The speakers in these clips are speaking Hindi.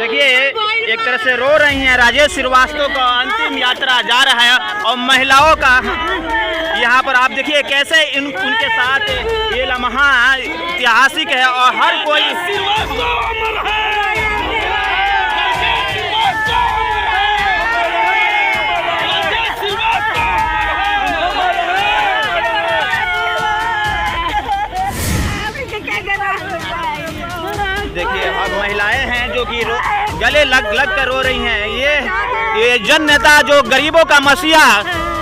देखिए एक तरह से रो रही हैं। राजेश श्रीवास्तव का अंतिम यात्रा जा रहा है और महिलाओं का यहाँ पर आप देखिए कैसे उनके साथ ये लम्हा ऐतिहासिक है और हर कोई देखिए अब महिलाएं हैं जो कि गले लग कर रो रही हैं। ये जन नेता जो गरीबों का मसीहा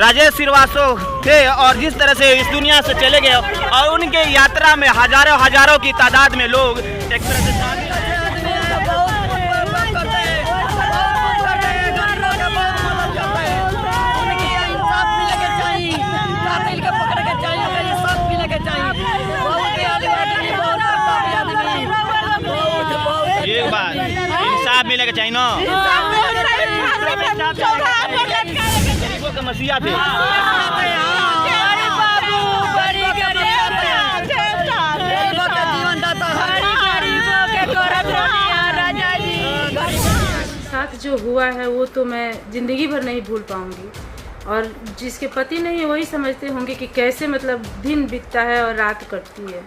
राजेश श्रीवास्तव थे और जिस तरह से इस दुनिया से चले गए और उनके यात्रा में हजारों की तादाद में लोग एक तरह से एक बार इंसाफ मिलेगा चाहिए ना। गरीबों के मसीहा थे। साथ जो हुआ है वो तो मैं जिंदगी भर नहीं भूल पाऊंगी और जिसके पति नहीं है वही समझते होंगे कि कैसे मतलब दिन बीतता है और रात कटती है।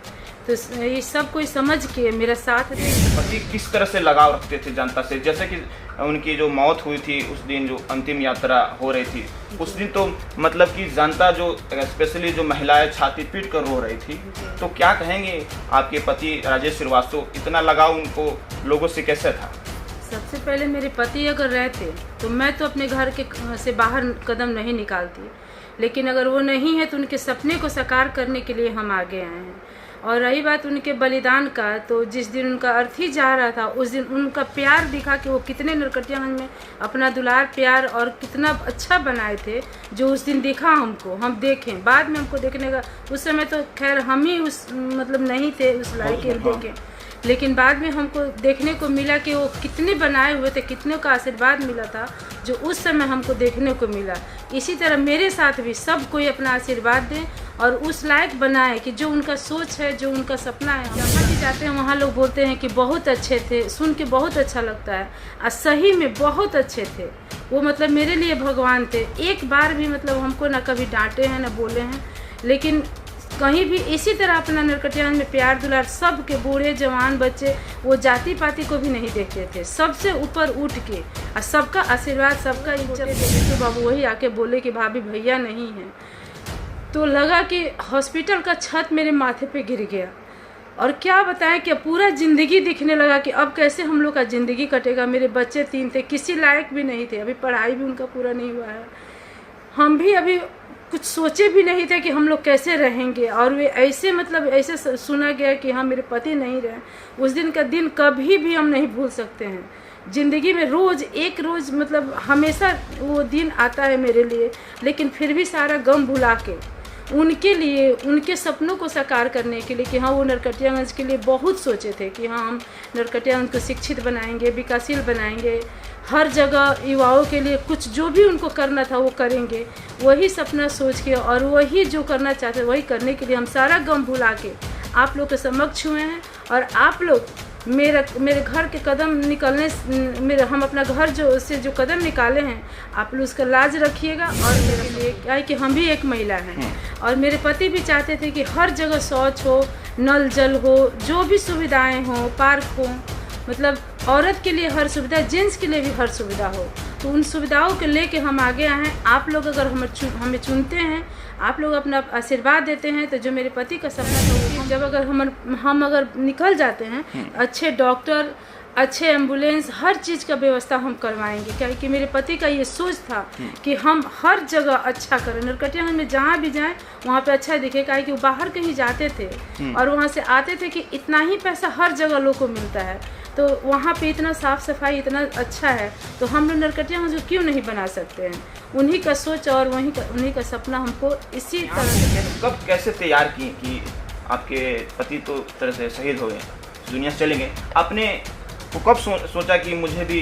तो ये सब कोई समझ के मेरा साथ दे। पति किस तरह से लगाव रखते थे जनता से, जैसे कि उनकी जो मौत हुई थी उस दिन जो अंतिम यात्रा हो रही थी उस दिन तो मतलब कि जनता जो स्पेशली जो महिलाएं छाती पीट कर रो रही थी, तो क्या कहेंगे आपके पति राजेश श्रीवास्तव, इतना लगाव उनको लोगों से कैसे था? सबसे पहले मेरे पति अगर रहते तो मैं तो अपने घर के से बाहर कदम नहीं निकालती, लेकिन अगर वो नहीं है तो उनके सपने को साकार करने के लिए हम आगे आए हैं। और रही बात उनके बलिदान का, तो जिस दिन उनका अर्थी जा रहा था उस दिन उनका प्यार दिखा कि वो कितने नरकटियागंज में अपना दुलार प्यार और कितना अच्छा बनाए थे, जो उस दिन दिखा हमको, हम देखें। बाद में हमको देखने का उस समय तो खैर हम ही उस मतलब नहीं थे उस लायक देखें, लेकिन बाद में हमको देखने को मिला कि वो कितने बनाए हुए थे, कितने का आशीर्वाद मिला था जो उस समय हमको देखने को मिला। इसी तरह मेरे साथ भी सब कोई अपना आशीर्वाद दें और उस लायक बनाए कि जो उनका सोच है, जो उनका सपना है। जहाँ भी जाते हैं वहाँ लोग बोलते हैं कि बहुत अच्छे थे, सुन के बहुत अच्छा लगता है। और सही में बहुत अच्छे थे वो, मतलब मेरे लिए भगवान थे। एक बार भी मतलब हमको ना कभी डांटे हैं ना बोले हैं, लेकिन कहीं भी इसी तरह अपना नरकटियागंज में प्यार दुलार सब के, बूढ़े जवान बच्चे, वो जाति पाति को भी नहीं देखते थे, सबसे ऊपर उठ के और सबका आशीर्वाद, सबका इज्जत। तो बाबू वही आके बोले कि भाभी भैया नहीं है, तो लगा कि हॉस्पिटल का छत मेरे माथे पे गिर गया। और क्या बताएं कि पूरा ज़िंदगी दिखने लगा कि अब कैसे हम लोग का ज़िंदगी कटेगा। मेरे बच्चे 3 थे, किसी लायक भी नहीं थे, अभी पढ़ाई भी उनका पूरा नहीं हुआ है। हम भी अभी कुछ सोचे भी नहीं थे कि हम लोग कैसे रहेंगे। और वे ऐसे मतलब ऐसे सुना गया कि हाँ मेरे पति नहीं रहे। उस दिन का दिन कभी भी हम नहीं भूल सकते हैं। ज़िंदगी में रोज़ एक रोज़ मतलब हमेशा वो दिन आता है मेरे लिए, लेकिन फिर भी सारा गम भुला के उनके लिए, उनके सपनों को साकार करने के लिए कि हाँ वो नरकटियागंज के लिए बहुत सोचे थे कि हाँ हम नरकटियागंज को शिक्षित बनाएंगे, विकासशील बनाएंगे, हर जगह युवाओं के लिए कुछ जो भी उनको करना था वो करेंगे। वही सपना सोच के और वही जो करना चाहते वही करने के लिए हम सारा गम भुला के आप लोग के समक्ष हुए हैं। और आप लोग मेरे घर के कदम निकलने, हम अपना घर जो कदम निकाले हैं, आप लोग उसका लाज रखिएगा। और मेरे लिए क्या है कि हम भी एक महिला हैं और मेरे पति भी चाहते थे कि हर जगह शौच हो, नल जल हो, जो भी सुविधाएं हो, पार्क हो, मतलब औरत के लिए हर सुविधा, जेंट्स के लिए भी हर सुविधा हो। तो उन सुविधाओं को लेके हम आगे आए हैं। आप लोग अगर हमें चुनते हैं, आप लोग अपना आशीर्वाद देते हैं, तो जो मेरे पति का सपना था, जब अगर हम अगर निकल जाते हैं, अच्छे डॉक्टर, अच्छे एम्बुलेंस, हर चीज़ का व्यवस्था हम करवाएंगे। क्या कि मेरे पति का ये सोच था कि हम हर जगह अच्छा करें, नरकटियागंज में जहाँ भी जाएं वहाँ पे अच्छा दिखे। क्या कि वो बाहर कहीं जाते थे और वहाँ से आते थे कि इतना ही पैसा हर जगह लोग को मिलता है, तो वहाँ पे इतना साफ़ सफाई इतना अच्छा है, तो हम लोग नरकटियागंज को क्यों नहीं बना सकते हैं। उन्हीं का सोच और उन्हीं का सपना हमको इसी तरह से। कब कैसे तैयार की कि आपके पति तो तरह से शहीद हो गए, दुनिया से चले गए, आपने वो कब सोचा कि मुझे भी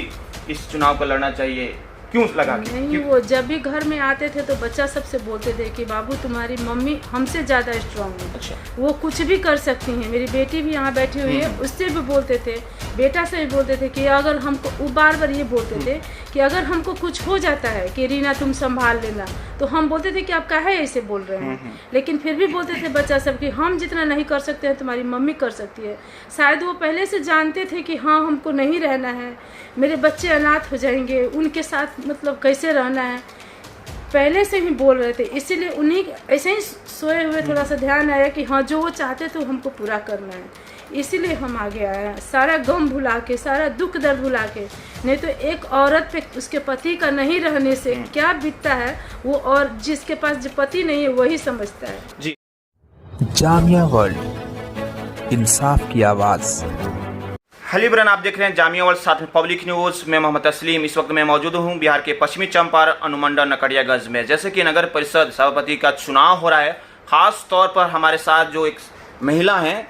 इस चुनाव को लड़ना चाहिए, क्यों लगा कि नहीं, वो जब भी घर में आते थे तो बच्चा सबसे बोलते थे कि बाबू तुम्हारी मम्मी हमसे ज़्यादा स्ट्रांग है। अच्छा। वो कुछ भी कर सकती हैं। मेरी बेटी भी यहाँ बैठी हुई है, उससे भी बोलते थे, बेटा से भी बोलते थे कि अगर हमको, वो बार बार ये बोलते थे कि अगर हमको कुछ हो जाता है कि रीना तुम संभाल लेना, तो हम बोलते थे कि आप काहे ऐसे बोल रहे हैं। लेकिन फिर भी बोलते थे बच्चा सब कि हम जितना नहीं कर सकते हैं तुम्हारी मम्मी कर सकती है। शायद वो पहले से जानते थे कि हाँ हमको नहीं रहना है, मेरे बच्चे अनाथ हो जाएंगे, उनके साथ मतलब कैसे रहना है, पहले से ही बोल रहे थे। इसीलिए उन्हीं ऐसे ही सोए हुए थोड़ा सा ध्यान आया कि हाँ जो वो चाहते तो हमको पूरा करना है, इसीलिए हम आगे आए हैं। सारा गम भुला के, सारा दुख दर्द भुला के। नहीं तो एक औरत पे उसके पति का नहीं रहने से क्या बीतता है वो, और जिसके पास जो पति नहीं है वही समझता है। जी। जामिया वर्ल्ड, इंसाफ की आवाज़। हेलो ब्रन, आप देख रहे हैं जामिया वर्ल्ड, साथ में पब्लिक न्यूज़। मैं मोहम्मद तस्लीम। इस वक्त मैं मौजूद हूं बिहार के पश्चिमी चंपारण अनुमंडल नकड़ियागंज में। जैसे कि नगर परिषद सभापति का चुनाव हो रहा है, खास तौर पर हमारे साथ जो एक महिला हैं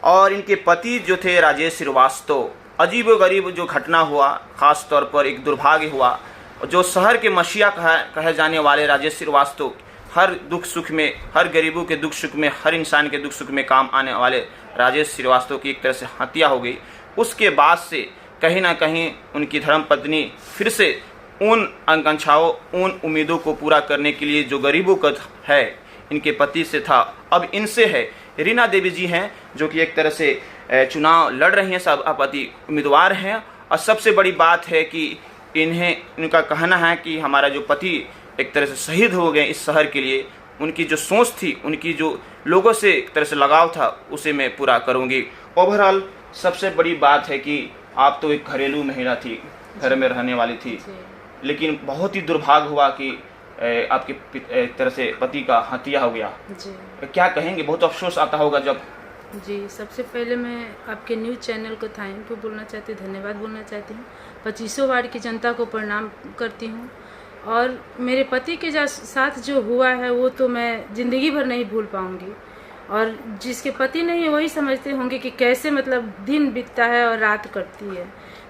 और इनके पति जो थे राजेश श्रीवास्तव, अजीब व गरीब जो घटना हुआ, खास तौर पर एक दुर्भाग्य हुआ। जो शहर के मसीहा कहे जाने वाले राजेश श्रीवास्तव, हर दुख सुख में, हर गरीबों के दुख सुख में, हर इंसान के दुख सुख में काम आने वाले राजेश श्रीवास्तव की एक तरह से हत्या हो गई। उसके बाद से कहीं ना कहीं उनकी धर्मपत्नी फिर से उन आकांक्षाओं, उन उम्मीदों को पूरा करने के लिए जो गरीबों का है, इनके पति से था, अब इनसे है। रीना देवी जी हैं जो कि एक तरह से चुनाव लड़ रही हैं, सभापति उम्मीदवार हैं। और सबसे बड़ी बात है कि इनका कहना है कि हमारा जो पति एक तरह से शहीद हो गए इस शहर के लिए, उनकी जो सोच थी, उनकी जो लोगों से एक तरह से लगाव था, उसे मैं पूरा करूंगी। ओवरऑल सबसे बड़ी बात है कि आप तो एक घरेलू महिला थी, घर में रहने वाली थी, लेकिन बहुत ही दुर्भाग्य हुआ कि आपके एक तरह से पति का हत्या हो गया। जी। क्या कहेंगे? बहुत अफसोस आता होगा जब। जी, सबसे पहले मैं आपके न्यूज़ चैनल को थैंक यू बोलना चाहती हूँ, धन्यवाद बोलना चाहती हूँ। 25 वार्ड की जनता को प्रणाम करती हूँ। और मेरे पति के साथ जो हुआ है वो तो मैं ज़िंदगी भर नहीं भूल पाऊँगी। और जिसके पति नहीं है वही समझते होंगे कि कैसे मतलब दिन बीतता है और रात कटती है।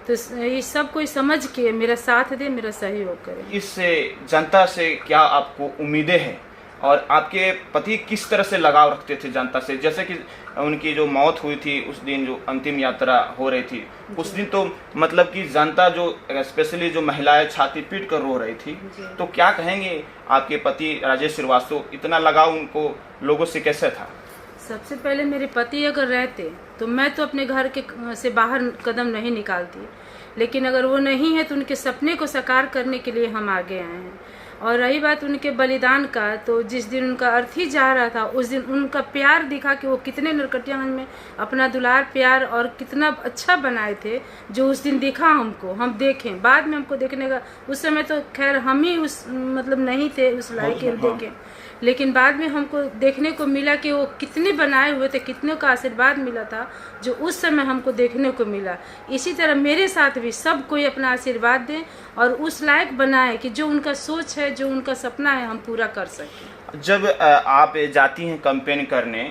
तो ये सब कोई समझ के मेरा साथ दे, मेरा सहयोग करे। इससे जनता से क्या आपको उम्मीदें हैं और आपके पति किस तरह से लगाव रखते थे जनता से? जैसे कि उनकी जो मौत हुई थी उस दिन, जो अंतिम यात्रा हो रही थी उस दिन, तो मतलब कि जनता जो स्पेशली जो महिलाएं छाती पीट कर रो रही थी, तो क्या कहेंगे आपके पति राजेश श्रीवास्तव, इतना लगाव उनको लोगों से कैसे था? सबसे पहले मेरे पति अगर रहते तो मैं तो अपने घर के से बाहर कदम नहीं निकालती, लेकिन अगर वो नहीं है तो उनके सपने को साकार करने के लिए हम आगे आए हैं। और रही बात उनके बलिदान का, तो जिस दिन उनका अर्थी जा रहा था उस दिन उनका प्यार दिखा कि वो कितने नरकटियागंज में अपना दुलार प्यार और कितना अच्छा बनाए थे, जो उस दिन दिखा हमको, हम देखें। बाद में हमको देखने का, उस समय तो खैर हम ही उस मतलब नहीं थे उस लायक के देखें, लेकिन बाद में हमको देखने को मिला कि वो कितने बनाए हुए थे, कितनों का आशीर्वाद मिला था जो उस समय हमको देखने को मिला। इसी तरह मेरे साथ भी सब कोई अपना आशीर्वाद दें और उस लायक बनाए कि जो उनका सोच है, जो उनका सपना है, हम पूरा कर सकें। जब आप जाती हैं कैंपेन करने,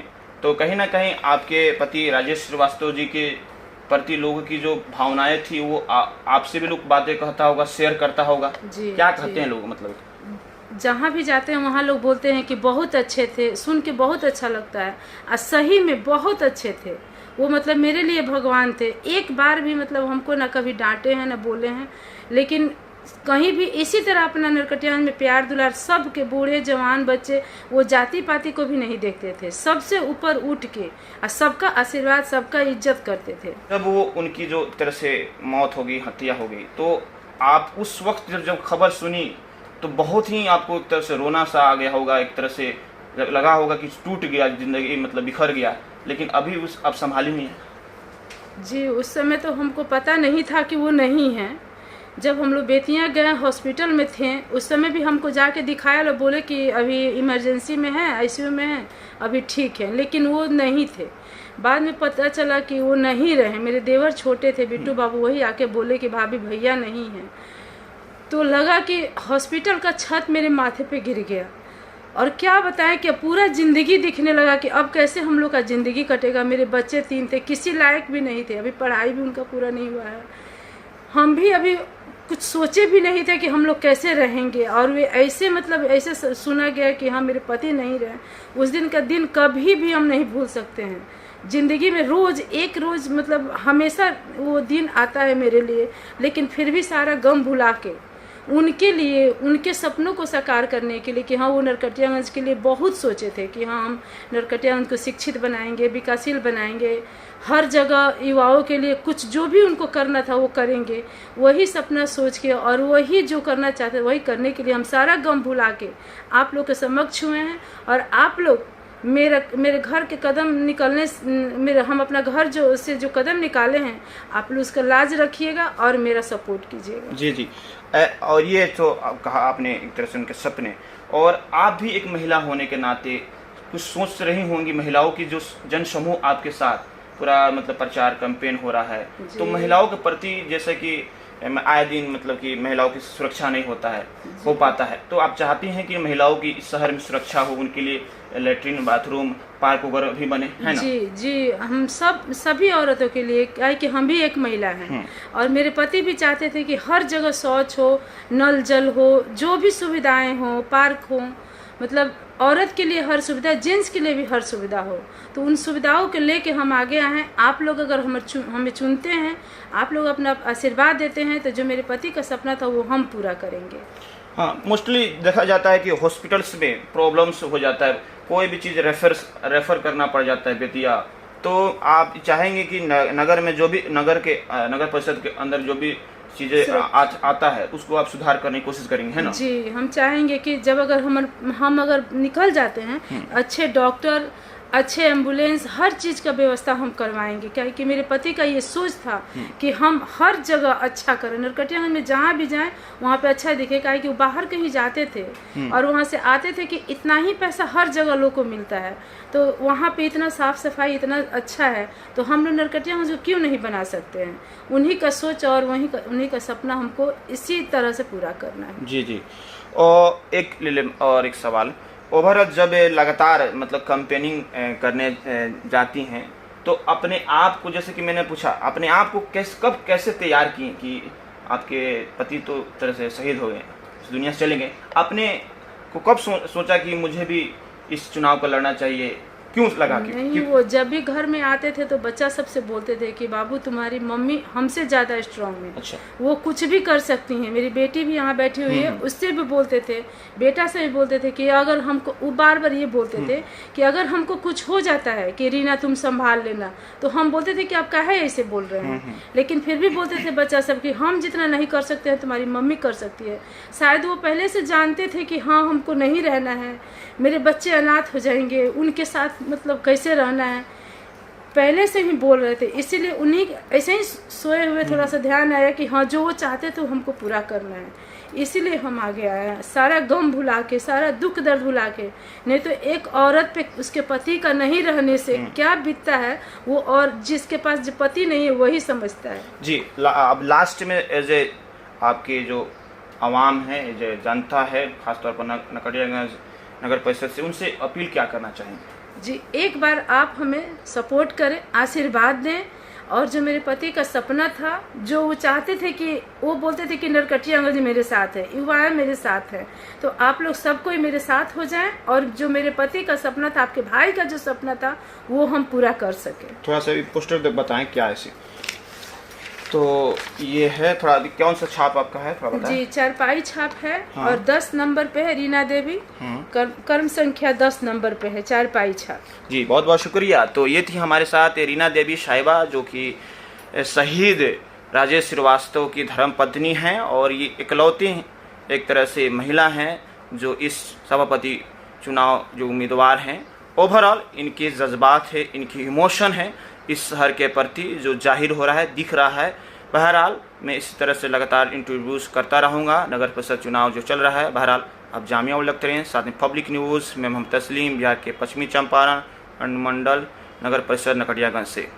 तो कहीं ना कहीं आपके पति राजेश श्रीवास्तव जी के प्रति लोगों की जो भावनाएं थी वो आपसे भी लोग बातें कहता होगा, शेयर करता होगा। क्या कहते हैं लोग? मतलब जहाँ भी जाते हैं वहाँ लोग बोलते हैं कि बहुत अच्छे थे, सुन के बहुत अच्छा लगता है। और सही में बहुत अच्छे थे वो, मतलब मेरे लिए भगवान थे। एक बार भी मतलब हमको ना कभी डांटे हैं ना बोले हैं, लेकिन कहीं भी इसी तरह अपना नरकटियागंज में प्यार दुलार, सब के बूढ़े जवान बच्चे, वो जाति पाति को भी नहीं देखते थे, सबसे ऊपर उठ के और सबका आशीर्वाद, सबका इज्जत करते थे। जब वो उनकी जो तरह से मौत हो गई, हत्या हो गई, तो आप उस वक्त जब खबर सुनी तो बहुत ही आपको एक तरह से रोना सा आ गया होगा, एक तरह से लगा होगा कि टूट गया जिंदगी, मतलब बिखर गया, लेकिन अभी उस अब संभाली नहीं है। जी, उस समय तो हमको पता नहीं था कि वो नहीं है। जब हम लोग बेतियाँ गए, हॉस्पिटल में थे, उस समय भी हमको जाके दिखाया, लोग बोले कि अभी इमरजेंसी में है, आईसीयू में है, अभी ठीक है, लेकिन वो नहीं थे। बाद में पता चला कि वो नहीं रहे। मेरे देवर छोटे थे, बिट्टू बाबू, वही आके बोले कि भाभी भैया नहीं है। तो लगा कि हॉस्पिटल का छत मेरे माथे पे गिर गया। और क्या बताएं कि पूरा ज़िंदगी दिखने लगा कि अब कैसे हम लोग का ज़िंदगी कटेगा। मेरे बच्चे 3 थे, किसी लायक भी नहीं थे, अभी पढ़ाई भी उनका पूरा नहीं हुआ है। हम भी अभी कुछ सोचे भी नहीं थे कि हम लोग कैसे रहेंगे। और वे ऐसे मतलब ऐसे सुना गया कि हाँ मेरे पति नहीं रहे। उस दिन का दिन कभी भी हम नहीं भूल सकते हैं। ज़िंदगी में रोज़ एक रोज़ मतलब हमेशा वो दिन आता है मेरे लिए, लेकिन फिर भी सारा गम भुला के उनके लिए, उनके सपनों को साकार करने के लिए कि हाँ वो नरकटियागंज के लिए बहुत सोचे थे कि हाँ हम नरकटियागंज को शिक्षित बनाएंगे, विकासशील बनाएंगे, हर जगह युवाओं के लिए कुछ जो भी उनको करना था वो करेंगे। वही सपना सोच के और वही जो करना चाहते वही करने के लिए हम सारा गम भुला के आप लोग के समक्ष हुए हैं। और आप लोग मेरे घर के कदम निकलने हम अपना घर से जो कदम निकाले हैं, आप लोग उसका लाज रखिएगा और मेरा सपोर्ट कीजिएगा। जी जी। और ये तो कहा आपने एक तरह से उनके सपने, और आप भी एक महिला होने के नाते कुछ सोच रही होंगी महिलाओं की, जो जन समूह आपके साथ पूरा मतलब प्रचार कैंपेन हो रहा है, तो महिलाओं के प्रति जैसे कि आए दिन मतलब कि महिलाओं की सुरक्षा नहीं हो पाता है, तो आप चाहती हैं कि महिलाओं की इस शहर में सुरक्षा हो, उनके लिए लेटरिन, बाथरूम, पार्क वगैरह भी बने, है ना? जी जी, हम सभी औरतों के लिए, क्या है कि हम भी एक महिला हैं और मेरे पति भी चाहते थे कि हर जगह शौच हो, नल जल हो, जो भी सुविधाएं हो, पार्क हो, मतलब औरत के लिए हर सुविधा, जेंट्स के लिए भी हर सुविधा हो। तो उन सुविधाओं को लेके हम आगे आए हैं। आप लोग अगर हमें चुनते हैं, आप लोग अपना आशीर्वाद देते हैं, तो जो मेरे पति का सपना था वो हम पूरा करेंगे। हाँ, मोस्टली देखा जाता है कि हॉस्पिटल्स में प्रॉब्लम्स हो जाता है, कोई भी चीज़ रेफर करना पड़ जाता है बेतिया, तो आप चाहेंगे कि नगर में जो भी नगर परिषद के अंदर जो भी चीज़ें आता है उसको आप सुधार करने की कोशिश करेंगे, है ना? जी, हम चाहेंगे कि जब अगर हम अगर निकल जाते हैं, अच्छे डॉक्टर, अच्छे एम्बुलेंस, हर चीज़ का व्यवस्था हम करवाएंगे। क्या है कि मेरे पति का ये सोच था कि हम हर जगह अच्छा करें, नरकटियागंज में जहाँ भी जाएं वहाँ पे अच्छा दिखे। क्या है कि वो बाहर कहीं जाते थे और वहाँ से आते थे कि इतना ही पैसा हर जगह लोग को मिलता है, तो वहाँ पे इतना साफ सफाई इतना अच्छा है, तो हम लोग नरकटियागंज को क्यों नहीं बना सकते हैं। उन्हीं का सोच और उन्हीं का सपना हमको इसी तरह से पूरा करना है। जी जी। और एक सवाल, ओवरऑल जब लगातार मतलब कैंपेनिंग करने जाती हैं, तो अपने आप को, जैसे कि मैंने पूछा, अपने आप को कब कैसे तैयार किए कि आपके पति तो तरह से शहीद हो गए, इस दुनिया से चले गए, अपने को कब सोचा कि मुझे भी इस चुनाव को लड़ना चाहिए, क्यों लगा कि नहीं? वो जब भी घर में आते थे तो बच्चा सबसे बोलते थे कि बाबू तुम्हारी मम्मी हमसे ज़्यादा स्ट्रांग है। अच्छा। वो कुछ भी कर सकती हैं। मेरी बेटी भी यहाँ बैठी हुई है, उससे भी बोलते थे, बेटा से भी बोलते थे कि अगर हमको, वो बार बार ये बोलते थे कि अगर हमको कुछ हो जाता है कि रीना तुम संभाल लेना, तो हम बोलते थे कि आप काहे ऐसे बोल रहे हैं, लेकिन फिर भी बोलते थे बच्चा सब कि हम जितना नहीं कर सकते हैं तुम्हारी मम्मी कर सकती है। शायद वो पहले से जानते थे कि हाँ हमको नहीं रहना है, मेरे बच्चे अनाथ हो जाएंगे, उनके साथ मतलब कैसे रहना है, पहले से ही बोल रहे थे। इसीलिए उन्हीं ऐसे ही सोए हुए थोड़ा सा ध्यान आया कि हाँ जो वो चाहते थे हमको पूरा करना है, इसीलिए हम आगे आए हैं, सारा गम भुला के, सारा दुख दर्द भुला के। नहीं तो एक औरत पे उसके पति का नहीं रहने से क्या बीतता है वो, और जिसके पास जो पति नहीं है वही समझता है। जी, अब लास्ट में एज ए आपके जो आवाम है, जो जनता है, खासतौर पर नरकटियागंज नगर परिषद से, उनसे अपील क्या करना चाहेंगे? जी, एक बार आप हमें सपोर्ट करें, आशीर्वाद दें, और जो मेरे पति का सपना था, जो वो चाहते थे कि वो बोलते थे कि नरकटियागंज मेरे साथ है, युवाएं मेरे साथ है, तो आप लोग सब कोई मेरे साथ हो जाएं और जो मेरे पति का सपना था, आपके भाई का जो सपना था, वो हम पूरा कर सके। थोड़ा सा पोस्टर बताएं क्या ऐसे। तो ये है, थोड़ा कौन सा छाप आपका है, थोड़ा बताएं। जी, चारपाई छाप है। हाँ। और 10 नंबर पे है रीना देवी। हाँ। कर्म संख्या 10 नंबर पे है, चारपाई छाप। जी, बहुत बहुत शुक्रिया। तो ये थी हमारे साथ रीना देवी साहिबा, जो कि शहीद राजेश श्रीवास्तव की धर्मपत्नी हैं, और ये इकलौती एक तरह से महिला हैं जो इस सभापति चुनाव जो उम्मीदवार हैं। ओवरऑल इनके जज्बात है, इनकी इमोशन है इस शहर के प्रति जो जाहिर हो रहा है, दिख रहा है। बहरहाल मैं इसी तरह से लगातार इंटरव्यूज़ करता रहूँगा। नगर परिषद चुनाव जो चल रहा है, बहरहाल आप जामिया में लगते रहें। साथ में पब्लिक न्यूज़ में मोहम्मद तस्लीम, बिहार के पश्चिमी चंपारण अनुमंडल नगर परिषद नरकटियागंज से।